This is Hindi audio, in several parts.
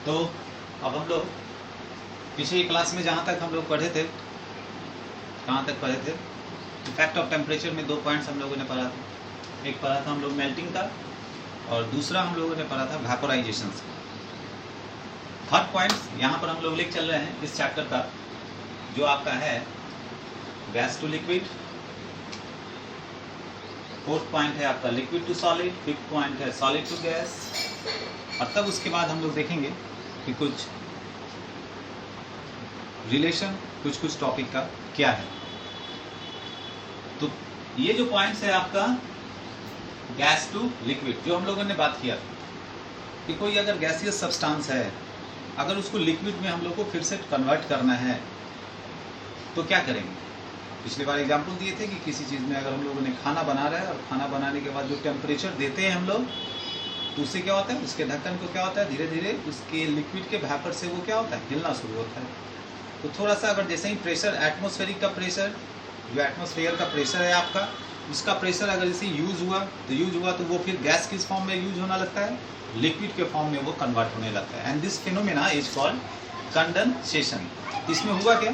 तो अब हम लोग पिछली क्लास में जहाँ तक हम लोग पढ़े थे, कहाँ तक पढ़े थे? इफेक्ट ऑफ टेम्परेचर में 2 पॉइंट्स हम लोगों ने पढ़ा था। एक पढ़ा था हम लोग मेल्टिंग का, और दूसरा हम लोगों ने पढ़ा था वेपोराइजेशन का। थर्ड पॉइंट्स यहाँ पर हम लोग लेके चल रहे हैं इस चैप्टर का, जो आपका है gas to liquid. Fourth point है आपका liquid to solid. Fifth point है सॉलिड टू गैस। और तब उसके बाद हम लोग देखेंगे कि कुछ रिलेशन कुछ टॉपिक का क्या है। तो ये जो पॉइंट्स है आपका गैस टू लिक्विड, जो हम लोगों ने बात किया था कि कोई अगर गैसियस सब्सटेंस है, अगर उसको लिक्विड में हम लोग को फिर से कन्वर्ट करना है तो क्या करेंगे? पिछली बार एग्जांपल दिए थे कि किसी चीज़ में अगर हम लोगों ने खाना बना रहा है और खाना बनाने के बाद जो टेम्परेचर देते हैं हम लोग, तो उससे क्या होता है, उसके ढक्कन को क्या होता है, धीरे धीरे उसके लिक्विड के वेपर से वो क्या होता है, हिलना शुरू होता है। तो थोड़ा सा अगर जैसे ही प्रेशर, एटमॉस्फेरिक का प्रेशर, जो एटमॉस्फेयर का प्रेशर है आपका, उसका प्रेशर अगर जैसे यूज हुआ तो वो फिर गैस किस फॉर्म में यूज होना लगता है, लिक्विड के फॉर्म में वो कन्वर्ट होने लगता है। And this phenomena is called condensation. इसमें हुआ क्या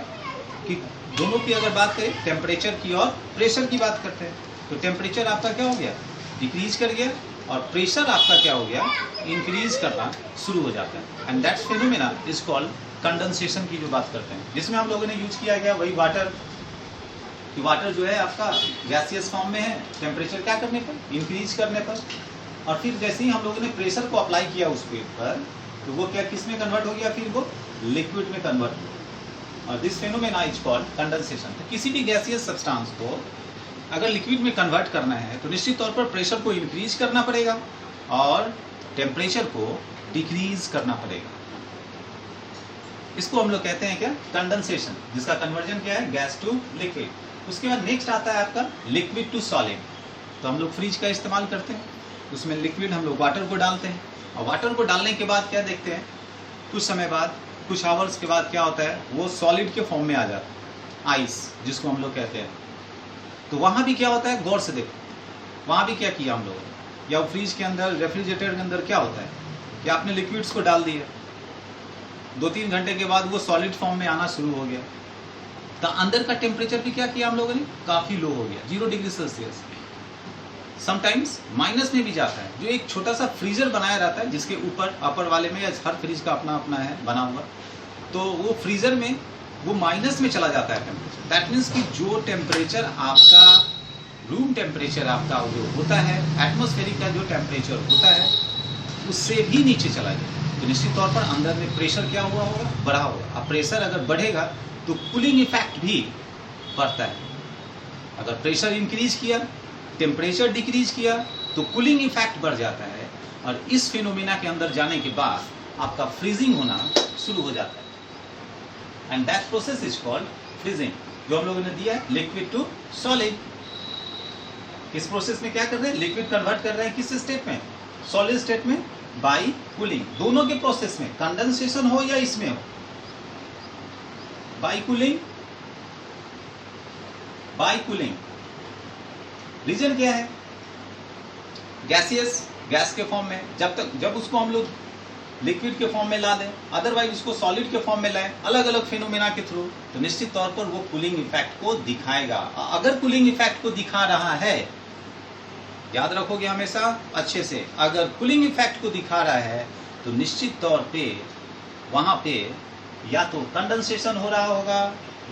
कि दोनों की अगर बात करें, टेम्परेचर की और प्रेशर की बात करते हैं, तो टेम्परेचर आपका क्या हो गया, डिक्रीज कर गया, और प्रेशर आपका क्या हो गया, इंक्रीज करना शुरू हो जाता है। And that phenomena is called condensation की जो बात करते हैं, जिसमें हम लोगों ने यूज किया गया वही वाटर। कि वाटर जो है आपका गैसियस फॉर्म में है, टेम्परेचर क्या करने पर, इंक्रीज करने पर, और फिर जैसे ही हम लोगों ने प्रेशर को अप्लाई किया उस पर, तो वो क्या किस में कन्वर्ट हो गया, फिर वो लिक्विड में कन्वर्ट हो गया। और this phenomena is called condensation. तो किसी भी गैसियस सब्सटेंस को अगर लिक्विड में कन्वर्ट करना है तो निश्चित तौर पर प्रेशर को इंक्रीज करना पड़ेगा और टेम्परेचर को डिक्रीज करना पड़ेगा। इसको हम लोग कहते हैं क्या, कंडेंसेशन, जिसका कन्वर्जन क्या है, गैस टू लिक्विड। उसके बाद नेक्स्ट आता है आपका लिक्विड टू सॉलिड। तो हम लोग फ्रिज का इस्तेमाल करते हैं, उसमें लिक्विड हम लोग वाटर को डालते हैं, और वाटर को डालने के बाद क्या देखते हैं, कुछ समय बाद, कुछ आवर्स के बाद क्या होता है, वो सॉलिड के फॉर्म में आ जाता है, आइस जिसको हम लोग कहते हैं। तो वहाँ भी क्या होता है, गौर से देखो, वहाँ भी क्या किया हम लोगों ने, या फ्रिज के अंदर, रेफ्रिजरेटर के अंदर क्या होता है कि आपने लिक्विड्स को डाल दिया, 2-3 घंटे के बाद वो सॉलिड फॉर्म में आना शुरू हो गया, तो अंदर का टेम्परेचर भी क्या किया हम लोगों ने, काफ़ी लो हो गया, 0 डिग्री सेल्सियस, समटाइम्स माइनस में भी जाता है। जो एक छोटा सा फ्रीजर बनाया रहता है जिसके ऊपर, अपर वाले में, या हर फ्रिज का अपना अपना है बना हुआ, तो वो फ्रीजर में वो माइनस में चला जाता है टेम्परेचर। दैट मीन्स कि जो टेम्परेचर आपका, रूम टेम्परेचर आपका जो होता है, एटमॉस्फेरिक का जो टेम्परेचर होता है, उससे भी नीचे चला जाए, तो निश्चित तौर पर अंदर में प्रेशर क्या हुआ होगा, बढ़ा होगा। अब प्रेशर अगर बढ़ेगा तो कूलिंग इफेक्ट भी बढ़ता है। अगर प्रेशर इंक्रीज किया, टेम्परेचर डिक्रीज किया, तो कूलिंग इफेक्ट बढ़ जाता है, और इस फिनोमेना के अंदर जाने के बाद आपका फ्रीजिंग होना शुरू हो जाता है। And that process is called freezing, जो हम लोगों ने दिया है लिक्विड टू सॉलिड। इस प्रोसेस में क्या कर रहे हैं, लिक्विड कन्वर्ट कर रहे हैं किस स्टेट में, सॉलिड स्टेट में, बाई कूलिंग। दोनों के प्रोसेस में, कंडेंसेशन हो या इसमें हो, by cooling, by cooling. Reason क्या है, गैसियस, गैस के फॉर्म में, जब उसको हम लोग लिक्विड के फॉर्म में ला दें, अदरवाइज उसको सॉलिड के फॉर्म में लाएं, अलग अलग फिनोमेना के थ्रू, तो निश्चित तौर पर वो कूलिंग इफेक्ट को दिखाएगा। अगर कूलिंग इफेक्ट को दिखा रहा है, याद रखोगे हमेशा अच्छे से, अगर कूलिंग इफेक्ट को दिखा रहा है तो निश्चित तौर पे वहां पे या तो कंडेंसेशन हो रहा होगा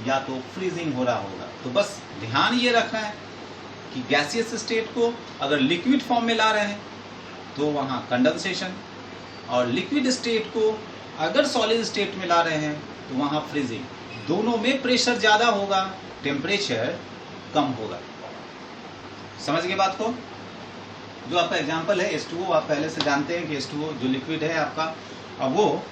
या तो फ्रीजिंग हो रहा होगा। तो बस ध्यान ये रखना है कि गैसियस स्टेट को अगर लिक्विड फॉर्म में ला रहे हैं तो वहाँ कंडेंसेशन, और लिक्विड स्टेट को अगर सॉलिड स्टेट में ला रहे हैं तो वहाँ फ्रीजिंग। दोनों में प्रेशर ज़्यादा होगा, टेम्परेचर कम होगा। समझ गए बात को? जो आपका एग्जाम्पल है H2O, आप पहले से जानते हैं कि H2O जो लिक्विड है आपका, अब वो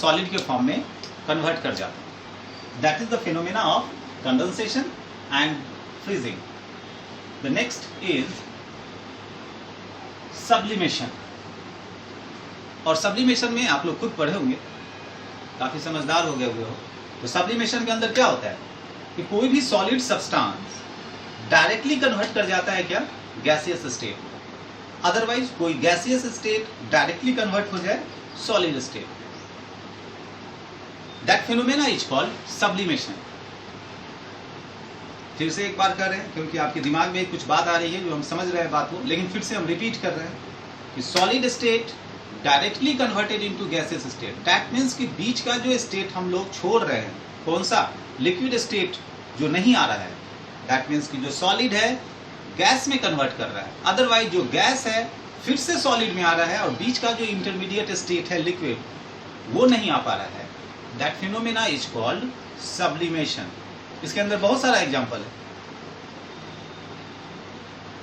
सॉलिड के फॉर्म में कन्वर्ट कर जाता है। That is the phenomena of condensation and freezing. The next is sublimation. और सब्लिमेशन में आप लोग खुद पढ़े होंगे, काफी समझदार हो गए हुए हो। तो सब्लिमेशन के अंदर क्या होता है कि कोई भी सॉलिड सब्सटेंस डायरेक्टली कन्वर्ट कर जाता है क्या, गैसियस स्टेट। अदरवाइज कोई गैसियस स्टेट डायरेक्टली कन्वर्ट हो जाए solid state. That phenomena is called sublimation. फिर से एक बार कर रहे हैं क्योंकि आपके दिमाग में कुछ बात आ रही है जो हम समझ रहे हैं बात को, लेकिन फिर से हम रिपीट कर रहे हैं कि solid state directly converted into gaseous state. That means कि बीच का जो स्टेट हम लोग छोड़ रहे हैं, कौन सा, लिक्विड स्टेट जो नहीं आ रहा है, दैट मीन्स कि जो सॉलिड है गैस में कन्वर्ट कर रहा है। अदरवाइज जो गैस है फिर से सॉलिड में आ रहा है और बीच का जो इंटरमीडिएट स्टेट है लिक्विड, वो नहीं आ पा रहा है। That phenomena is called sublimation. इसके अंदर बहुत सारा एग्जाम्पल है।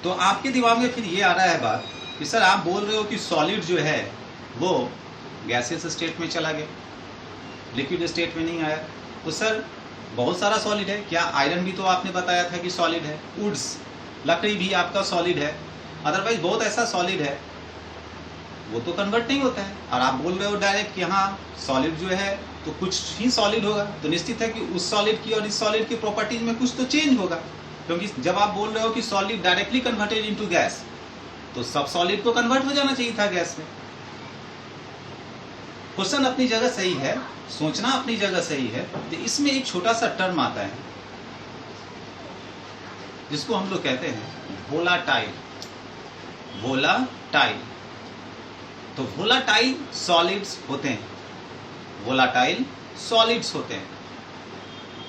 तो आपके दिमाग में फिर ये आ रहा है बात कि सर आप बोल रहे हो कि सॉलिड जो है वो गैसियस स्टेट में चला गया, लिक्विड स्टेट में नहीं आया। तो सर बहुत सारा सॉलिड है, क्या आयरन भी तो आपने बताया था कि सॉलिड है, वुड्स लकड़ी भी आपका सॉलिड है, अदरवाइज बहुत ऐसा सॉलिड है वो तो कन्वर्ट नहीं होता है। और आप बोल रहे हो डायरेक्ट कि हाँ सॉलिड जो है तो कुछ ही सॉलिड होगा, तो निश्चित है कि उस सॉलिड की और इस सॉलिड की प्रॉपर्टीज में कुछ तो चेंज होगा, क्योंकि जब आप बोल रहे हो कि solid directly converted into gas, तो सब सॉलिड को कन्वर्ट हो जाना चाहिए था गैस में। क्वेश्चन अपनी जगह सही है, सोचना अपनी जगह सही है। तो इसमें एक छोटा सा टर्म आता है जिसको हम लोग कहते हैं वोलाटाइल। वोलाटाइल, तो वोलाटाइल सॉलिड्स होते हैं, वोलाटाइल सॉलिड्स होते हैं।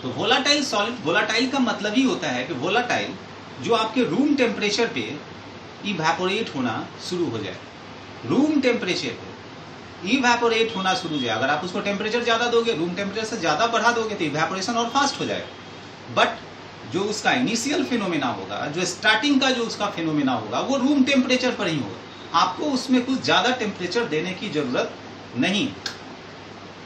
तो वोलाटाइल सॉलिड, वोलाटाइल का मतलब ही होता है कि वोलाटाइल जो आपके रूम टेम्परेचर पे इवेपोरेट होना शुरू हो जाए, रूम टेम्परेचर पे इवेपोरेट होना शुरू हो जाए। अगर आप उसको टेम्परेचर ज्यादा दोगे, रूम टेम्परेचर से ज्यादा बढ़ा दोगे तो इवेपोरेशन और फास्ट हो जाएगा। बट जो उसका इनिशियल फिनोमेना होगा, जो स्टार्टिंग का जो उसका फिनोमेना होगा, वो रूम टेम्परेचर पर ही होगा। आपको उसमें कुछ ज्यादा टेम्परेचर देने की जरूरत नहीं।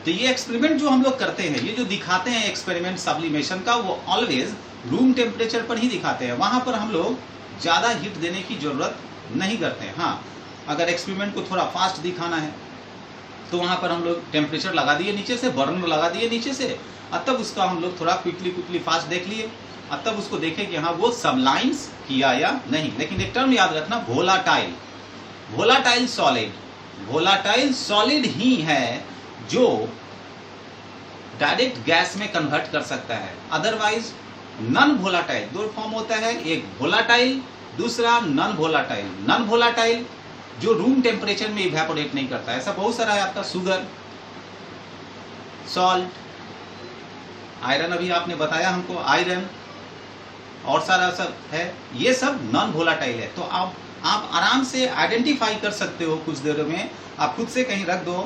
तो ये एक्सपेरिमेंट जो हम लोग करते हैं, ये जो दिखाते हैं एक्सपेरिमेंट सब्लिमेशन का, वो ऑलवेज रूम टेम्परेचर पर ही दिखाते हैं। वहां पर हम लोग ज्यादा हीट देने की जरूरत नहीं करते हैं। हाँ, अगर एक्सपेरिमेंट को थोड़ा फास्ट दिखाना है तो वहां पर हम लोग टेम्परेचर लगा दिए नीचे से, बर्नर लगा दिए नीचे से, और तब उसका हम लोग थोड़ा क्विकली फास्ट देख लिए, और तब उसको देखें कि हाँ वो सबलाइंस किया या नहीं। लेकिन एक टर्म याद रखना, volatile. Volatile solid, volatile solid ही है जो डायरेक्ट गैस में कन्वर्ट कर सकता है। अदरवाइज नॉन वोलाटाइल, दो फॉर्म होता है, एक वोलाटाइल, दूसरा नॉन वोलाटाइल। नॉन वोलाटाइल जो रूम टेम्परेचर में इवेपोरेट नहीं करता, ऐसा बहुत सारा है आपका, शुगर, सॉल्ट, आयरन अभी आपने बताया हमको, आयरन और सारा सब है, ये सब नॉन वोलाटाइल है। तो आप आराम से आइडेंटिफाई कर सकते हो, कुछ देर में आप खुद से कहीं रख दो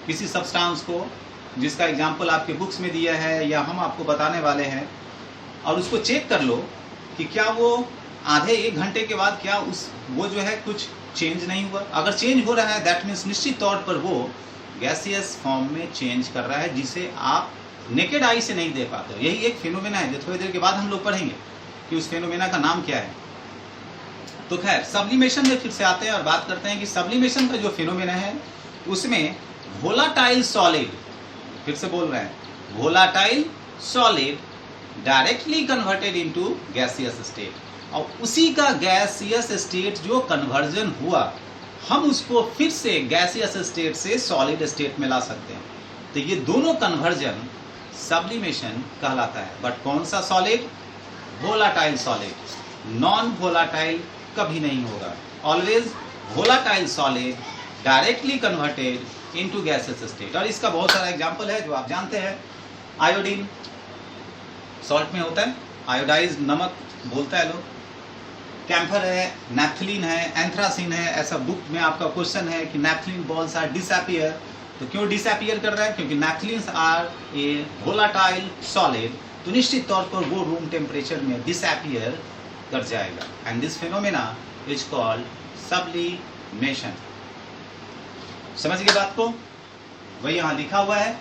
किसी सब्सटेंस को जिसका एग्जाम्पल आपके बुक्स में दिया है या हम आपको बताने वाले हैं, और उसको चेक कर लो कि क्या वो आधे एक घंटे के बाद क्या वो जो है कुछ चेंज नहीं हुआ। अगर चेंज हो रहा है दैट मीन्स निश्चित तौर पर वो गैसियस फॉर्म में चेंज कर रहा है, जिसे आप नेकेड आई से नहीं दे पाते हो। यही एक फिनोमेना है जो थोड़ी देर के बाद हम लोग पढ़ेंगे कि उस फिनोमेना का नाम क्या है। तो खैर सब्लिमेशन में फिर से आते हैं और बात करते हैं कि सब्लिमेशन का जो फिनोमेना है उसमें वोलाटाइल सॉलिड, फिर से बोल रहे हैं, volatile solid directly converted into gaseous state, और उसी का गैसियस स्टेट जो कन्वर्जन हुआ, हम उसको फिर से गैसियस स्टेट से सॉलिड स्टेट में ला सकते हैं। तो ये दोनों कन्वर्जन सब्लिमेशन कहलाता है। बट कौन सा solid? Volatile solid. Non volatile कभी नहीं होगा, always volatile solid directly converted into gaseous state. और इसका बहुत सारा एग्जांपल है जो आप जानते हैं। आयोडीन सॉल्ट में होता है, आयोडाइज नमक बोलता है लोग, कैम्फर है, नैप्थलीन है, एंथ्रासिन है। ऐसा बुक में आपका क्वेश्चन है कि नैप्थलीन बॉल्स आर डिसअपियर, तो क्यों डिसअपियर कर रहा है? क्योंकि नैप्थलीन्स आर ए वोलाटाइल सॉलिड, तो निश्चित तौर पर वो रूम टेम्परेचर में डिसअपियर कर जाएगा। And this phenomena is called sublimation. समझ गए बात को? वही यहाँ लिखा हुआ है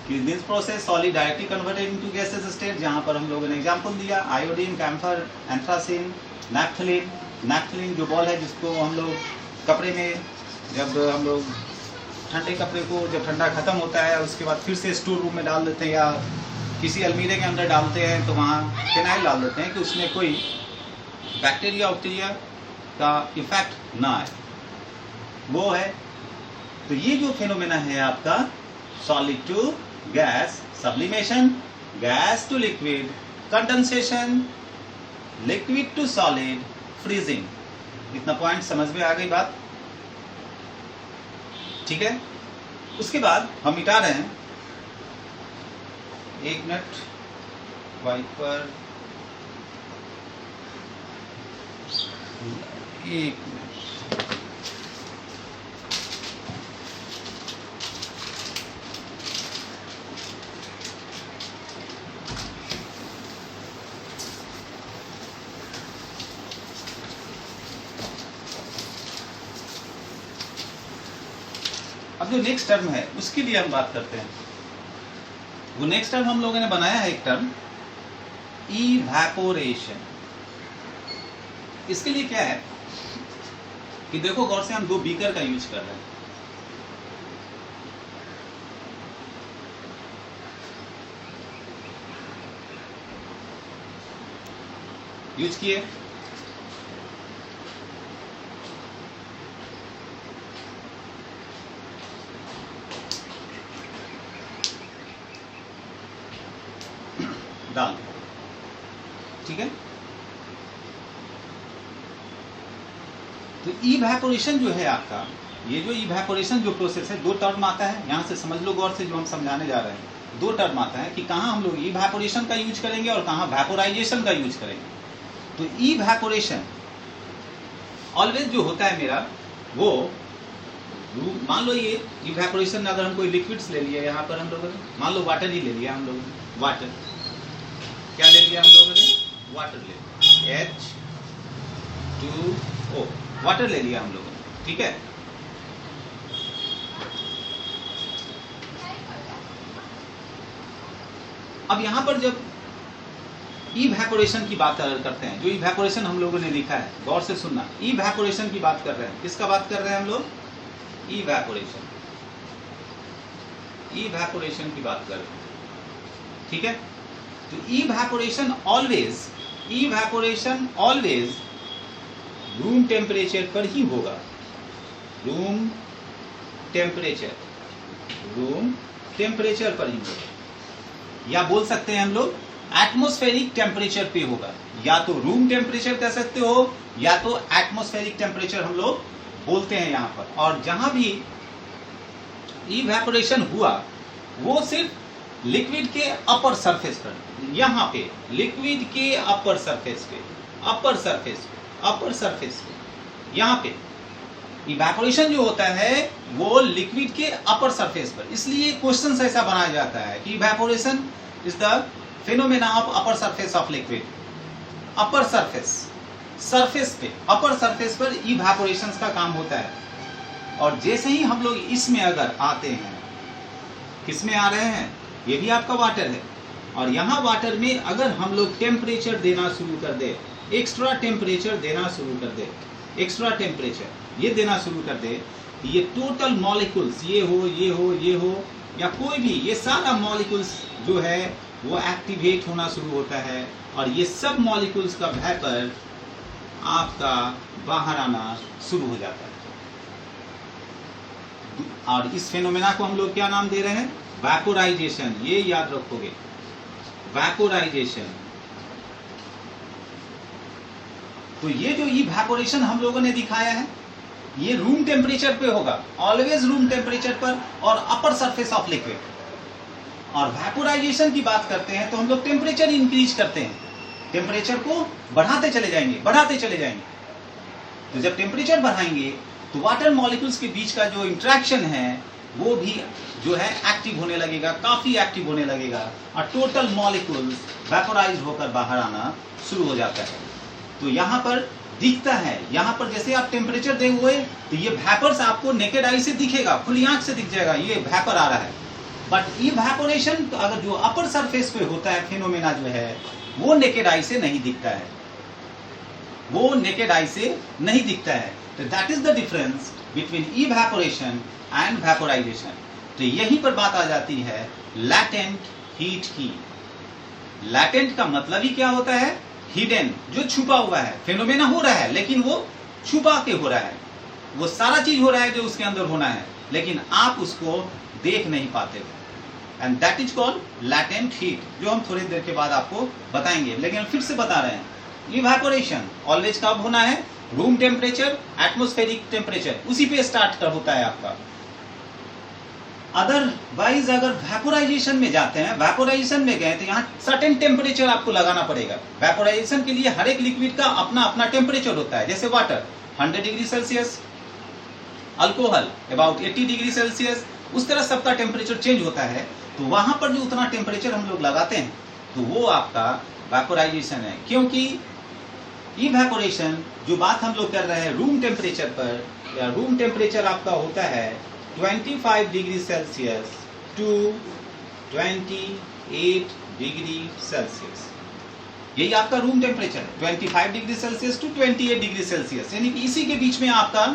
कि this process solid directly converted into gaseous state, जहाँ पर हम लोगों ने एग्जांपल दिया iodine, camphor, anthracene, naphthalene. Naphthalene जो बॉल है जिसको हम लोग कपड़े में, जब हम लोग ठंडे कपड़े को जब ठंडा खत्म होता है उसके बाद फिर से स्टोर रूम में डाल देते हैं या किसी अलमीरे के अंदर डालते हैं, तो वहाँ फिनाइल डाल देते हैं कि उसमें कोई बैक्टीरिया वैक्टीरिया का इफेक्ट ना आए, वो है। तो ये जो फिनोमेना है आपका solid to gas, sublimation, gas to liquid, condensation, liquid to solid, freezing. इतना पॉइंट समझ में आ गई बात? ठीक है। उसके बाद हम मिटा रहे हैं, 1 मिनट, वाइपर 1 मिनट। अब जो नेक्स्ट टर्म है उसके लिए हम बात करते हैं। वो नेक्स्ट टर्म हम लोगों ने बनाया है एक टर्म, इवैपोरेशन। इसके लिए क्या है कि देखो गौर से, हम 2 बीकर का यूज कर रहे हैं। यूज किए, डाल, ठीक है। तो इवैपोरेशन जो है आपका, ये जो इवैपोरेशन जो प्रोसेस है, 2 टर्म आता है। यहां से समझ लो गौर से, जो हम समझाने जा रहे हैं 2 टर्म आता है कि कहां हम लोग इवैपोरेशन का यूज करेंगे और कहां वेपोराइजेशन का यूज करेंगे। तो इवैपोरेशन ऑलवेज जो होता है मेरा, वो मान लो ये इवैपोरेशन, अगर हम कोई लिक्विड्स ले लिया, यहाँ पर हम लोगों ने मान लो वाटर ही ले लिया हम लोगों ने, वाटर, क्या ले लिया हम लोगों ने? वाटर ले लिया, H2O, वाटर ले लिया हम लोगों ने, ठीक है। अब यहां पर जब इवैपोरेशन की बात करते हैं, जो इवैपोरेशन हम लोगों ने लिखा है, गौर से सुनना, इवैपोरेशन की बात कर रहे हैं। किसका बात कर रहे हैं हम लोग? इवैपोरेशन, इवैपोरेशन की बात कर रहे हैं, ठीक है। तो इवैपोरेशन ऑलवेज रूम टेम्परेचर पर ही होगा, रूम टेम्परेचर पर ही होगा, या बोल सकते हैं हम लोग एटमॉस्फेरिक टेम्परेचर पे होगा। या तो रूम टेम्परेचर कह सकते हो, या तो एटमॉस्फेरिक टेम्परेचर हम लोग बोलते हैं यहाँ पर। और जहां भी इवैपोरेशन हुआ वो सिर्फ लिक्विड के अपर सरफेस पर, यहाँ पे लिक्विड के अपर सरफेस पे, यहाँ पे इवैपोरेशन जो होता है वो लिक्विड के अपर सरफेस पर। इसलिए क्वेश्चन ऐसा बनाया जाता है कि evaporation is the phenomena of upper surface of liquid. Upper surface पे, अपर सरफेस पर इवैपोरेशन का काम होता है। और जैसे ही हम लोग इसमें अगर आते हैं, किसमें आ रहे हैं? ये भी आपका वाटर है, और यहाँ वाटर में अगर हम लोग टेम्परेचर देना शुरू कर दे, एक्स्ट्रा टेम्परेचर देना शुरू कर दे, एक्स्ट्रा टेम्परेचर ये देना शुरू कर दे, ये टोटल मॉलिक्यूल्स, ये हो या कोई भी, ये सारा मॉलिक्यूल्स जो है वो एक्टिवेट होना शुरू होता है, और ये सब मॉलिक्यूल्स का वेपर आपका बाहर आना शुरू हो जाता है। और इस फेनोमेना को हम लोग क्या नाम दे रहे हैं? वेपोराइजेशन। ये याद रखोगे, वेपोराइजेशन। तो ये जो इवैपोरेशन हम लोगों ने दिखाया है, ये रूम टेम्परेचर पे होगा, ऑलवेज रूम टेम्परेचर पर और अपर सरफेस ऑफ लिक्विड। और वेपोराइजेशन की बात करते हैं तो हम लोग टेम्परेचर इंक्रीज करते हैं, टेम्परेचर को बढ़ाते चले जाएंगे। तो जब टेम्परेचर बढ़ाएंगे तो वाटर मॉलिक्यूल्स के बीच का जो इंटरेक्शन है वो भी जो है एक्टिव होने लगेगा, काफी एक्टिव होने लगेगा, और टोटल मॉलिक्यूल्स वेपोराइज होकर बाहर आना शुरू हो जाता है। तो यहाँ पर दिखता है, यहाँ पर जैसे आप टेम्परेचर दे हुए तो ये वेपर्स आपको नेकेड आई से दिखेगा, खुली आंख से दिख जाएगा, ये वेपर आ रहा है। बट इवैपोरेशन अगर जो अपर सरफेस पे होता है फेनोमेना जो है वो नेकेड आई से नहीं दिखता है, तो that is the difference between evaporation and vaporisation. तो यहीं पर बात आ जाती है लैटेंट हीट की। लैटेंट का मतलब ही क्या होता है? हिडन, जो छुपा हुआ है। फेनोमेना हो रहा है लेकिन वो छुपा के हो रहा है, वो सारा चीज हो रहा है जो उसके अंदर होना है, लेकिन आप उसको देख नहीं पाते हो। And that is called latent heat, जो हम थोड़ी देर के बाद आपको बताएंगे। लेकिन हम फिर से बता रहे हैं, इवेपोरेशन ऑलवेज कब होना है, रूम टेम्परेचर, एटमॉस्फेरिक टेम्परेचर, उसी पे स्टार्ट कर होता है आपका। अदरवाइज अगर वेपोराइजेशन में जाते हैं, वेपोराइजेशन में गए तो यहाँ सर्टेन टेम्परेचर आपको लगाना पड़ेगा। वेपोराइजेशन के लिए हर एक लिक्विड का अपना अपना टेम्परेचर होता है। जैसे water 100 degree Celsius, alcohol about 80 degree Celsius, उस तरह सबका टेम्परेचर चेंज होता है। तो वहां पर जो उतना टेम्परेचर हम लोग लगाते हैं तो वो आपका वेपोराइजेशन है। क्योंकि इवेपोरेशन जो बात हम लोग कर रहे हैं रूम टेम्परेचर पर, या रूम टेम्परेचर आपका होता है 25 degree Celsius to 28 degree Celsius, यही आपका रूम टेम्परेचर है, 25 degree Celsius to 28 degree Celsius. यानी कि इसी के बीच में आपका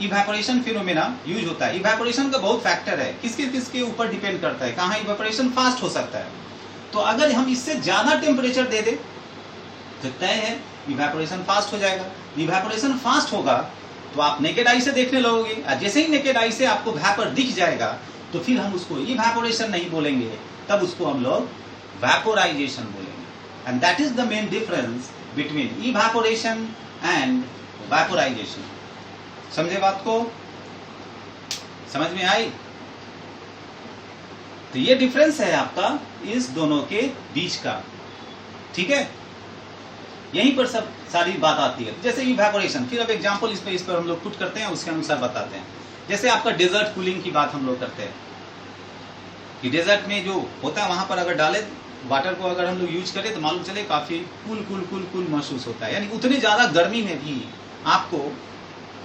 इवेपोरेशन फिनोमेना यूज होता है। इवेपोरेशन का बहुत फैक्टर है, किसके किसके ऊपर डिपेंड करता है, कहाँ इवेपोरेशन फास्ट हो सकता है। तो अगर हम इससे ज्यादा टेम्परेचर दे दें तो तय है इवेपोरेशन फास्ट हो जाएगा। इवेपोरेशन फास्ट होगा तो आप नेकेड आई से देखने लगोगे, और जैसे ही नेकेड आई से आपको वेपर दिख जाएगा तो फिर हम उसको इवेपोरेशन नहीं बोलेंगे, तब उसको हम लोग वेपोराइजेशन बोलेंगे। And that is the main difference between evaporation and vaporisation. समझे बात को, समझ में आई? तो ये डिफरेंस है आपका इस दोनों के बीच का, ठीक है। यहीं पर सब सारी बात आती है। जैसे इवेपोरेशन, फिर अब एग्जांपल इस पर हम लोग पुट करते हैं, उसके अनुसार बताते हैं। जैसे आपका डेजर्ट कूलिंग की बात हम लोग करते हैं कि डेजर्ट में जो होता है वहां पर अगर डाले वाटर को, अगर हम लोग यूज करें तो मालूम चले काफी कूल कूल कूल कूल महसूस होता है। यानी उतनी ज्यादा गर्मी में भी आपको,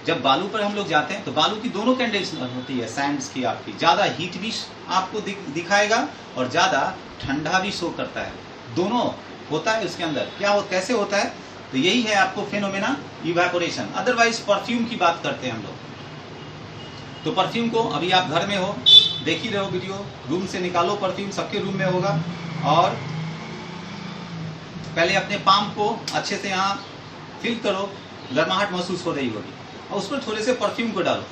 जब बालू पर हम लोग जाते हैं तो बालू की दोनों कंडीशन होती है, सैंड्स की आपकी ज्यादा हीट भी आपको दिखाएगा और ज्यादा ठंडा भी शो करता है, दोनों होता है उसके अंदर। क्या हो, कैसे होता है? तो यही है आपको फिनोमेना इवेपोरेशन। अदरवाइज परफ्यूम की बात करते हैं हम लोग, तो परफ्यूम को अभी आप घर में हो, देख ही रहे हो वीडियो, रूम से निकालो परफ्यूम, सबके रूम में होगा, और पहले अपने पाम को अच्छे से यहाँ फिल करो, गर्माहट महसूस हो रही होगी, और उस पर थोड़े से परफ्यूम को डालो,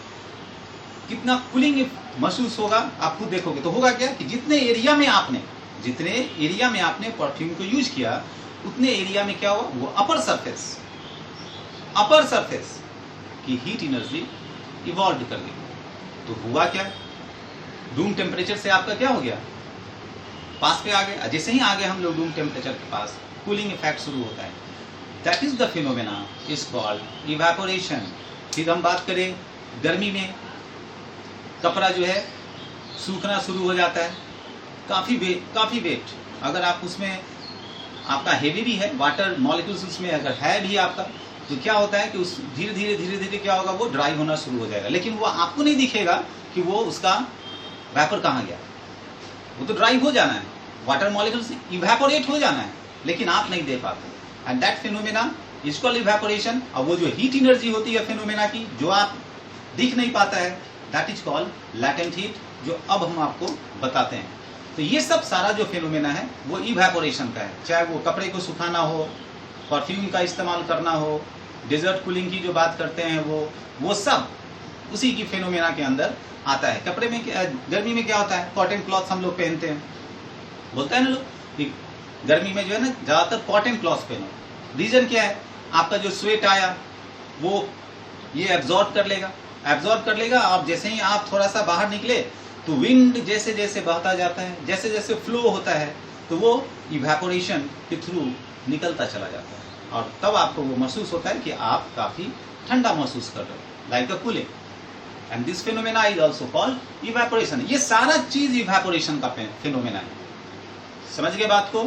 कितना कूलिंग महसूस होगा आप खुद देखोगे। तो होगा क्या कि जितने एरिया में आपने परफ्यूम को यूज किया, उतने एरिया में क्या हुआ, वो अपर सरफेस की हीट एनर्जी इवॉल्व कर गई। तो हुआ क्या, रूम टेम्परेचर से आपका क्या हो गया, पास पे आ गए। जैसे ही आगे हम लोग रूम टेम्परेचर के पास, कूलिंग इफेक्ट शुरू होता है। That is the phenomena is called evaporation. फिर हम बात करें गर्मी में, कपड़ा जो है सूखना शुरू हो जाता है, काफी वेट अगर आप उसमें, आपका हेवी भी है, वाटर मॉलिक्यूल्स उसमें अगर है भी आपका, तो क्या होता है कि उस धीरे धीरे क्या होगा, वो ड्राई होना शुरू हो जाएगा। लेकिन वो आपको नहीं दिखेगा कि वो उसका वेपर कहाँ गया, वो तो ड्राई हो जाना है, वाटर मॉलिक्यूल्स इवेपोरेट हो जाना है, लेकिन आप नहीं दे पाते। And that phenomena is called evaporation. और वो जो हीट एनर्जी होती है फिनोमेना की, जो आप दिख नहीं पाता है, that is called latent heat, जो अब हम आपको बताते हैं। तो ये सब सारा जो फिनोमेना है वो इवेपोरेशन का है, चाहे वो कपड़े को सुखाना हो, परफ्यूम का इस्तेमाल करना हो, डेजर्ट कूलिंग की जो बात करते हैं वो सब उसी की फिनोमेना के अंदर आता है। कपड़े में गर्मी में क्या होता है, कॉटन क्लॉथ हम लोग पहनते हैं, बोलता है ना लोग कि गर्मी में जो है ना ज्यादातर कॉटन क्लॉथ पहनो। रीजन क्या है, आपका जो स्वेट आया वो ये एब्जॉर्ब कर लेगा, और जैसे ही आप थोड़ा सा बाहर निकले तो विंड जैसे जैसे बहता जाता है, जैसे जैसे फ्लो होता है, तो वो इवेपोरेशन के थ्रू निकलता चला जाता है, और तब आपको वो महसूस होता है कि आप काफी ठंडा महसूस कर रहे हो, like a cooling. And this phenomena is also called evaporation. ये सारा चीज इवेपोरेशन का फिनोमेना है। समझ गए बात को,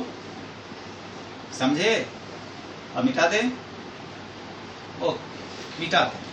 समझे? अब मिटा दें, ओके मिटाते हैं।